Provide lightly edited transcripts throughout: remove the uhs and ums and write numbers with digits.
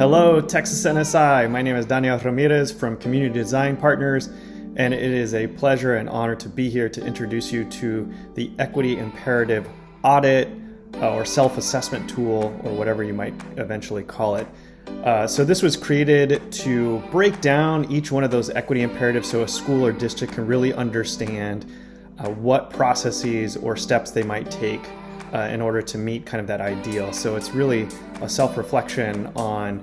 Hello, Texas NSI. My name is Daniel Ramirez from Community Design Partners, and it is a pleasure and honor to be here to introduce you to the Equity Imperative Audit or Self-Assessment Tool, or whatever you might eventually call it. So this was created to break down each one of those equity imperatives so a school or district can really understand what processes or steps they might take in order to meet kind of that ideal. So it's really a self-reflection on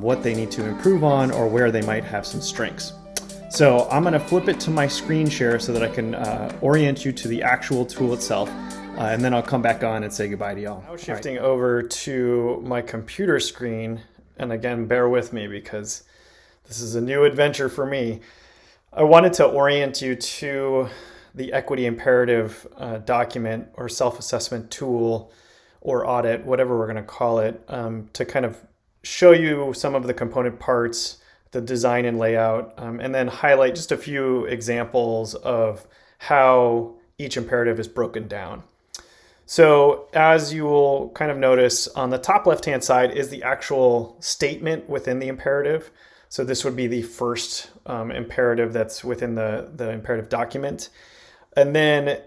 what they need to improve on or where they might have some strengths. So I'm going to flip it to my screen share so that I can orient you to the actual tool itself, and then I'll come back on and say goodbye to y'all. Now shifting over to my computer screen, and again, bear with me because this is a new adventure for me. I wanted to orient you to the equity imperative document or self-assessment tool or audit, whatever we're going to call it, to kind of show you some of the component parts, the design and layout, and then highlight just a few examples of how each imperative is broken down. So as you will kind of notice, on the top left-hand side is the actual statement within the imperative. So this would be the first imperative that's within the imperative document. And then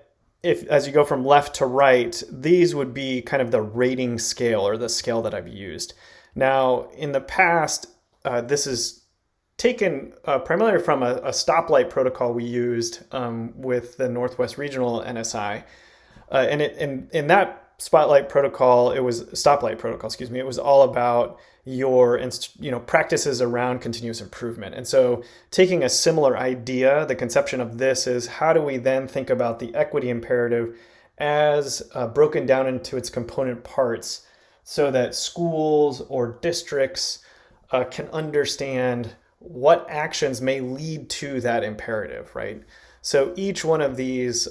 as you go from left to right, these would be kind of the rating scale or the scale that I've used. Now, in the past, this is taken primarily from a stoplight protocol we used with the Northwest Regional NSI. And in that stoplight protocol, it was all about your practices around continuous improvement. And so taking a similar idea, the conception of this is how do we then think about the equity imperative as broken down into its component parts so that schools or districts can understand what actions may lead to that imperative, right? So each one of these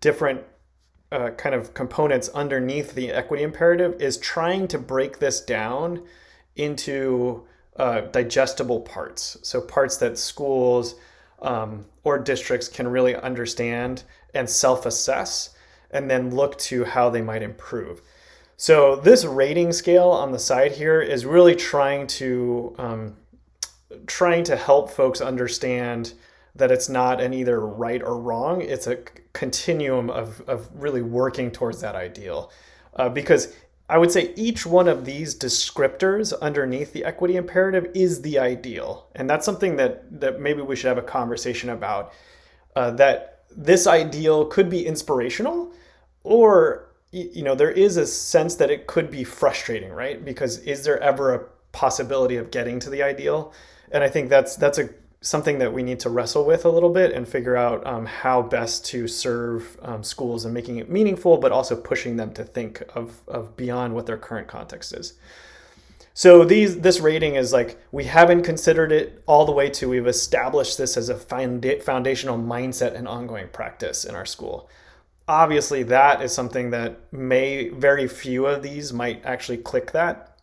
different kind of components underneath the equity imperative is trying to break this down into digestible parts. So parts that schools or districts can really understand and self-assess and then look to how they might improve. So this rating scale on the side here is really trying to help folks understand that it's not an either right or wrong. It's a continuum of really working towards that ideal. Because I would say each one of these descriptors underneath the equity imperative is the ideal. And that's something that maybe we should have a conversation about, that this ideal could be inspirational, or there is a sense that it could be frustrating, right? Because is there ever a possibility of getting to the ideal? And I think that's something that we need to wrestle with a little bit and figure out how best to serve schools and making it meaningful, but also pushing them to think of beyond what their current context is. So this rating is like, we haven't considered it all the way to we've established this as a foundational mindset and ongoing practice in our school. Obviously, that is something that very few of these might actually click that.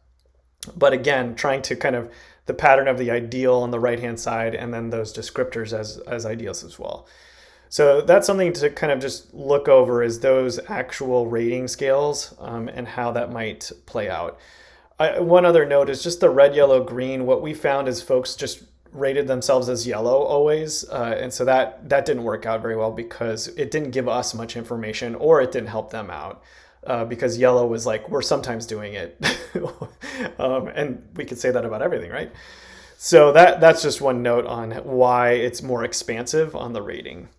But again, trying to kind of the pattern of the ideal on the right-hand side, and then those descriptors as ideals as well. So that's something to kind of just look over, is those actual rating scales and how that might play out. One other note is just the red, yellow, green. What we found is folks just rated themselves as yellow always. And so that didn't work out very well because it didn't give us much information, or it didn't help them out. Because yellow was like, we're sometimes doing it. And we could say that about everything, right? So that's just one note on why it's more expansive on the rating.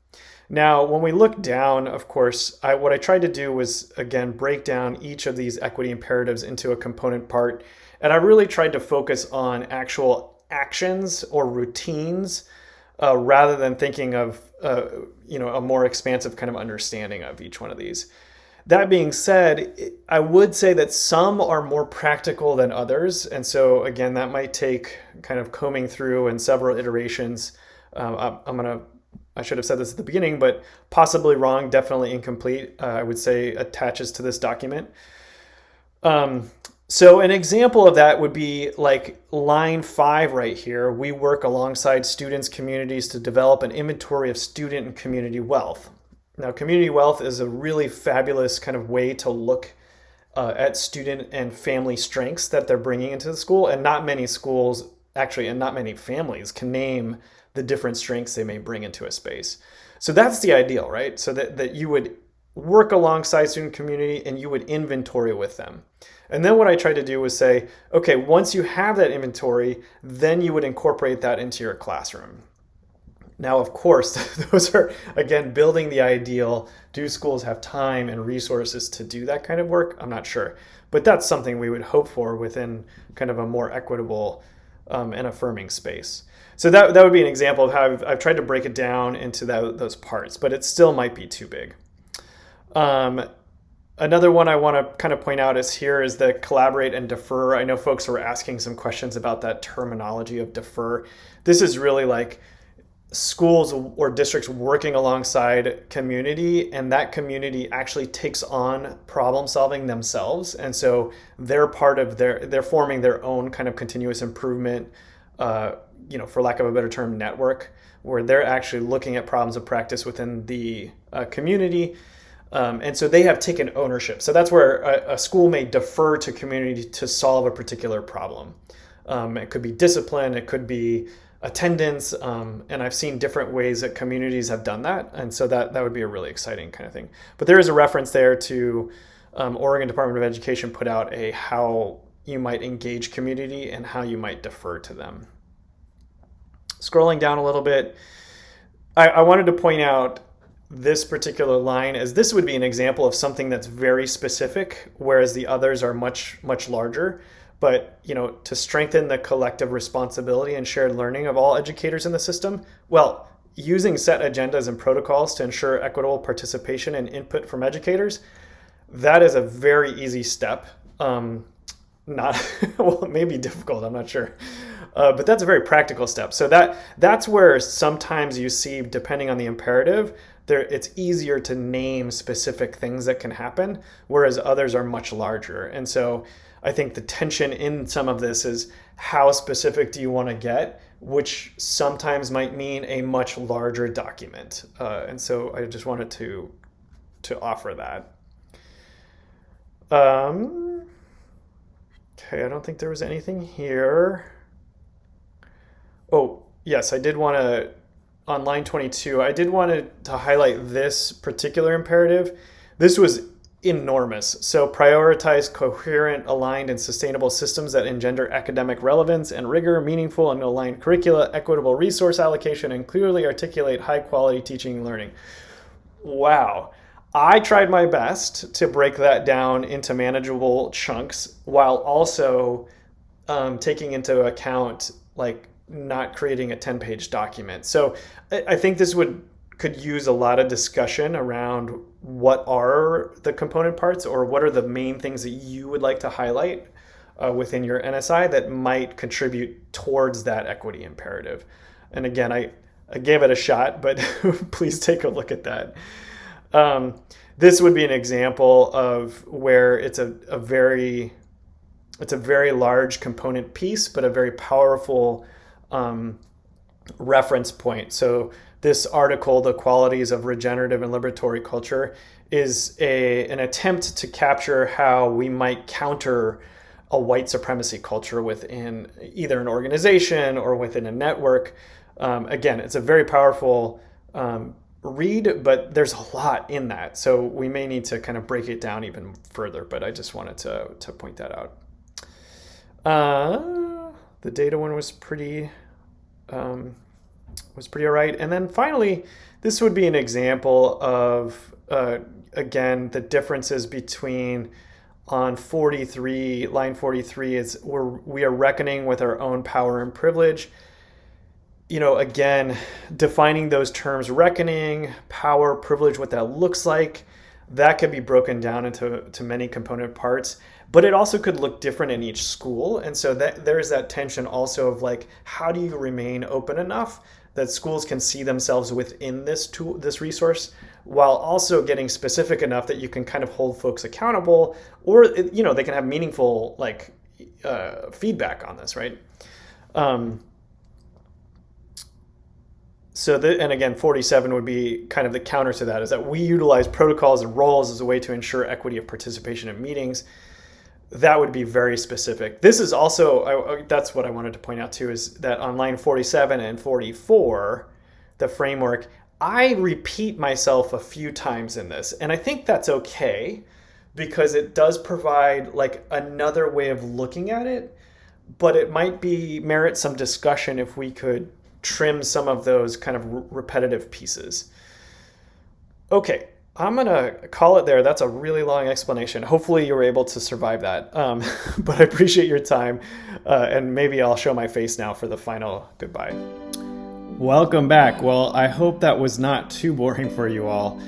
Now, when we look down, of course, what I tried to do was, again, break down each of these equity imperatives into a component part. And I really tried to focus on actual actions or routines rather than thinking of a more expansive kind of understanding of each one of these. That being said, I would say that some are more practical than others. And so again, that might take kind of combing through and several iterations. I should have said this at the beginning, but possibly wrong, definitely incomplete, I would say attaches to this document. So an example of that would be like line 5 right here. We work alongside students' communities to develop an inventory of student and community wealth. Now, community wealth is a really fabulous kind of way to look at student and family strengths that they're bringing into the school. And not many schools, actually, and not many families can name the different strengths they may bring into a space. So that's the ideal, right? So that you would work alongside student community and you would inventory with them. And then what I tried to do was say, okay, once you have that inventory, then you would incorporate that into your classroom. Now, of course, those are, again, building the ideal. Do schools have time and resources to do that kind of work? I'm not sure. But that's something we would hope for within kind of a more equitable and affirming space. So that would be an example of how I've tried to break it down into those parts, but it still might be too big. Another one I want to kind of point out is the collaborate and defer. I know folks were asking some questions about that terminology of defer. This is really like schools or districts working alongside community, and that community actually takes on problem solving themselves. And so they're forming their own kind of continuous improvement, for lack of a better term, network, where they're actually looking at problems of practice within the community. And so they have taken ownership. So that's where a school may defer to community to solve a particular problem. It could be discipline, it could be attendance, and I've seen different ways that communities have done that. And so that would be a really exciting kind of thing. But there is a reference there to Oregon Department of Education put out how you might engage community and how you might defer to them. Scrolling down a little bit, I wanted to point out this particular line, as this would be an example of something that's very specific, whereas the others are much, much larger. But, to strengthen the collective responsibility and shared learning of all educators in the system, well, using set agendas and protocols to ensure equitable participation and input from educators, that is a very easy step. Not, well, it may be difficult, I'm not sure. But that's a very practical step. So that's where sometimes you see, depending on the imperative, it's easier to name specific things that can happen, whereas others are much larger. And so I think the tension in some of this is how specific do you want to get, which sometimes might mean a much larger document. And so I just wanted to offer that. Okay, I don't think there was anything here. Oh, yes, I did want to, on line 22, I did want to highlight this particular imperative. This was enormous. So prioritize coherent, aligned, and sustainable systems that engender academic relevance and rigor, meaningful and aligned curricula, equitable resource allocation, and clearly articulate high-quality teaching and learning. Wow. I tried my best to break that down into manageable chunks while also taking into account not creating a 10-page document. So I think this could use a lot of discussion around what are the component parts, or what are the main things that you would like to highlight within your NSI that might contribute towards that equity imperative. And again, I gave it a shot, but please take a look at that. This would be an example of where it's a very large component piece, but a very powerful reference point. So this article, The Qualities of Regenerative and Liberatory Culture, is an attempt to capture how we might counter a white supremacy culture within either an organization or within a network. Again, it's a very powerful read, but there's a lot in that. So we may need to kind of break it down even further, but I just wanted to point that out. The data one was pretty all right. And then finally, this would be an example of, again, the differences between on line 43 is we are reckoning with our own power and privilege. Again, defining those terms, reckoning, power, privilege, what that looks like, that could be broken down into many component parts. But it also could look different in each school. And so there's that tension also of how do you remain open enough that schools can see themselves within this tool, this resource, while also getting specific enough that you can kind of hold folks accountable, or they can have meaningful feedback on this, right? And again, 47 would be kind of the counter to that, is that we utilize protocols and roles as a way to ensure equity of participation in meetings. that would be very specific. This is also, that's what I wanted to point out too, is that on line 47 and 44, the framework, I repeat myself a few times in this. And I think that's okay because it does provide like another way of looking at it, but it might merit some discussion if we could trim some of those kind of repetitive pieces. Okay, I'm gonna call it there. That's a really long explanation. Hopefully you were able to survive that. But I appreciate your time, and maybe I'll show my face now for the final goodbye. Welcome back. Well, I hope that was not too boring for you all.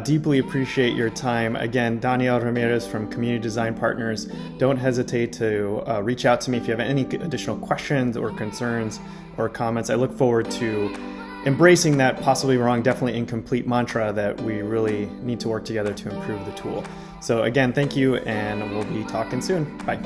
Deeply appreciate your time. Again, Daniel Ramirez from Community Design Partners. Don't hesitate to reach out to me if you have any additional questions or concerns or comments. I look forward to embracing that possibly wrong, definitely incomplete mantra that we really need to work together to improve the tool. So again, thank you, and we'll be talking soon. Bye.